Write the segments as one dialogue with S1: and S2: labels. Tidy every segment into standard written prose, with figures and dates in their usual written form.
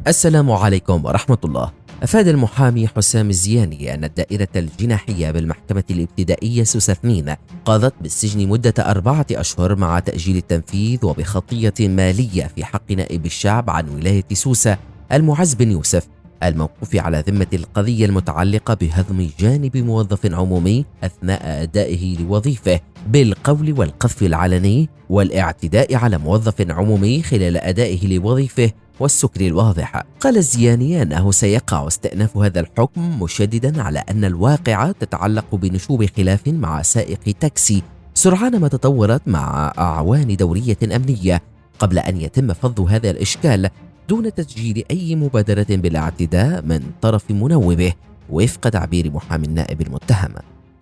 S1: السلام عليكم ورحمة الله. أفاد المحامي حسام الزياني أن الدائرة الجناحية بالمحكمة الابتدائية سوسة 2 قضت بالسجن مدة 4 أشهر مع تأجيل التنفيذ وبخطية مالية في حق نائب الشعب عن ولاية سوسة المعز بن يوسف الموقوف على ذمة القضية المتعلقة بهضم جانب موظف عمومي أثناء أدائه لوظيفه بالقول والقذف العلني والاعتداء على موظف عمومي خلال أدائه لوظيفه والسكر الواضح. قال الزياني أنه سيقع استئناف هذا الحكم مشددا على أن الواقعة تتعلق بنشوب خلاف مع سائق تاكسي سرعان ما تطورت مع أعوان دورية أمنية قبل أن يتم فض هذا الإشكال دون تسجيل أي مبادرة بالاعتداء من طرف منوبه وفق تعبير محامي النائب المتهم.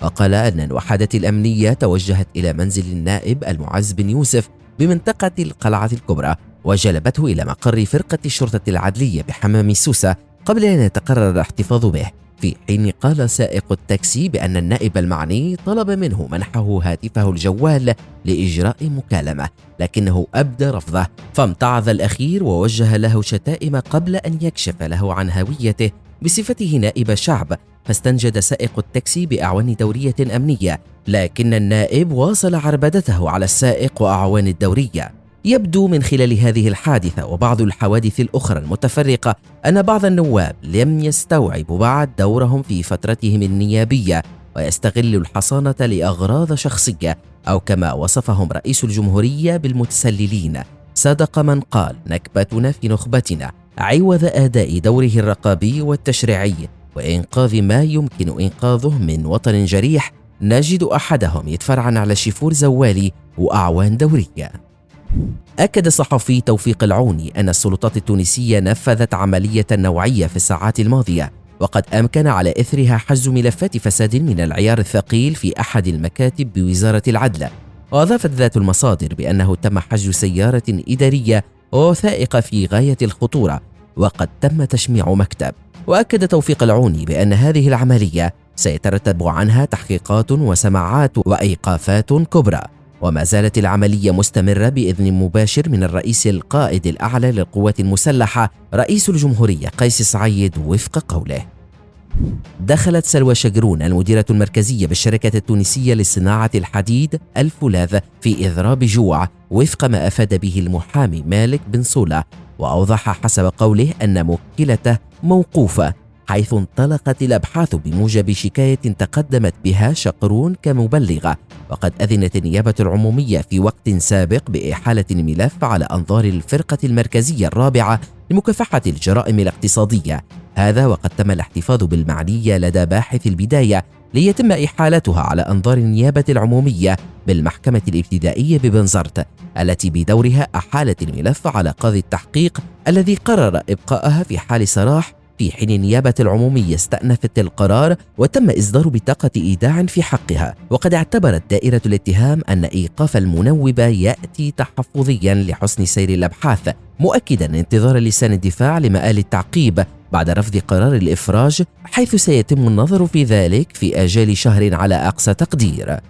S1: وقال أن الوحدة الأمنية توجهت إلى منزل النائب المعز بن يوسف بمنطقة القلعة الكبرى وجلبته إلى مقر فرقة الشرطة العدلية بحمام سوسة قبل أن يتقرر الاحتفاظ به، في حين قال سائق التاكسي بأن النائب المعني طلب منه منحه هاتفه الجوال لإجراء مكالمة لكنه أبدى رفضه، فامتعض الأخير ووجه له شتائم قبل أن يكشف له عن هويته بصفته نائب شعب، فاستنجد سائق التاكسي بأعوان دورية أمنية، لكن النائب واصل عربدته على السائق وأعوان الدورية. يبدو من خلال هذه الحادثة وبعض الحوادث الأخرى المتفرقة أن بعض النواب لم يستوعبوا بعد دورهم في فترتهم النيابية ويستغلوا الحصانة لأغراض شخصية، أو كما وصفهم رئيس الجمهورية بالمتسللين: صدق من قال نكبتنا في نخبتنا، عوض أداء دوره الرقابي والتشريعي وإنقاذ ما يمكن إنقاذه من وطن جريح نجد أحدهم يتفرعن على شيفور زوالي وأعوان دورية. أكد الصحفي توفيق العوني أن السلطات التونسية نفذت عملية نوعية في الساعات الماضية، وقد أمكن على إثرها حجز ملفات فساد من العيار الثقيل في أحد المكاتب بوزارة العدل. وأضافت ذات المصادر بأنه تم حجز سيارة إدارية ووثائق في غاية الخطورة، وقد تم تشميع مكتب. وأكد توفيق العوني بأن هذه العملية سيترتب عنها تحقيقات وسماعات وإيقافات كبرى، وما زالت العملية مستمرة بإذن مباشر من الرئيس القائد الأعلى للقوات المسلحة رئيس الجمهورية قيس سعيد وفق قوله. دخلت سلوى شقرون المديرة المركزية بالشركة التونسية لصناعة الحديد الفولاذ في إضراب جوع وفق ما أفاد به المحامي مالك بن صولة، وأوضح حسب قوله أن موكلته موقوفة حيث انطلقت الأبحاث بموجب شكاية تقدمت بها شقرون كمبلغة، وقد أذنت النيابة العمومية في وقت سابق بإحالة الملف على أنظار الفرقة المركزية الرابعة لمكافحة الجرائم الاقتصادية، هذا وقد تم الاحتفاظ بالمعنية لدى باحث البداية ليتم إحالتها على أنظار النيابة العمومية بالمحكمة الابتدائية ببنزرت التي بدورها أحالت الملف على قاضي التحقيق الذي قرر إبقائها في حال سراح، في حين النيابة العمومية استأنفت القرار وتم إصدار بطاقة إيداع في حقها. وقد اعتبرت دائرة الاتهام أن إيقاف المنوبة يأتي تحفظيا لحسن سير الأبحاث، مؤكدا انتظار لسان الدفاع لمآل التعقيب بعد رفض قرار الإفراج، حيث سيتم النظر في ذلك في آجال شهر على أقصى تقدير.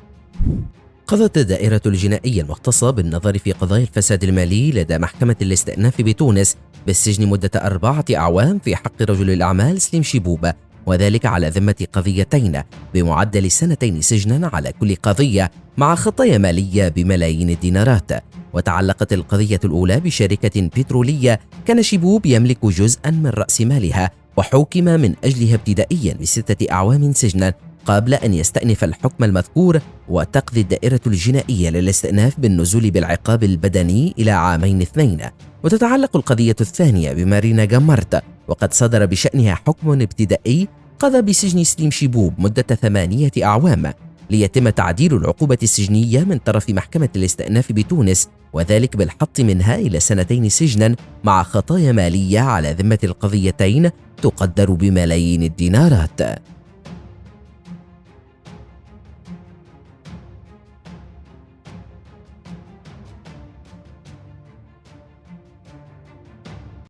S1: قضت الدائرة الجنائية المختصة بالنظر في قضايا الفساد المالي لدى محكمة الاستئناف بتونس بالسجن مدة 4 أعوام في حق رجل الأعمال سليم شبوب، وذلك على ذمة قضيتين بمعدل 2 سجنا على كل قضية مع خطايا مالية بملايين الدينارات. وتعلقت القضية الأولى بشركة بترولية كان شبوب يملك جزءا من رأس مالها، وحكم من أجلها ابتدائيا ب6 أعوام سجنا قبل أن يستأنف الحكم المذكور، وتقضي الدائرة الجنائية للاستئناف بالنزول بالعقاب البدني إلى 2 عام. وتتعلق القضية الثانية بمارينا جمرت، وقد صدر بشأنها حكم ابتدائي قضى بسجن سليم شبوب مدة 8 أعوام ليتم تعديل العقوبة السجنية من طرف محكمة الاستئناف بتونس، وذلك بالحط منها إلى 2 سجنا مع خطايا مالية على ذمة القضيتين تقدر بملايين الدينارات.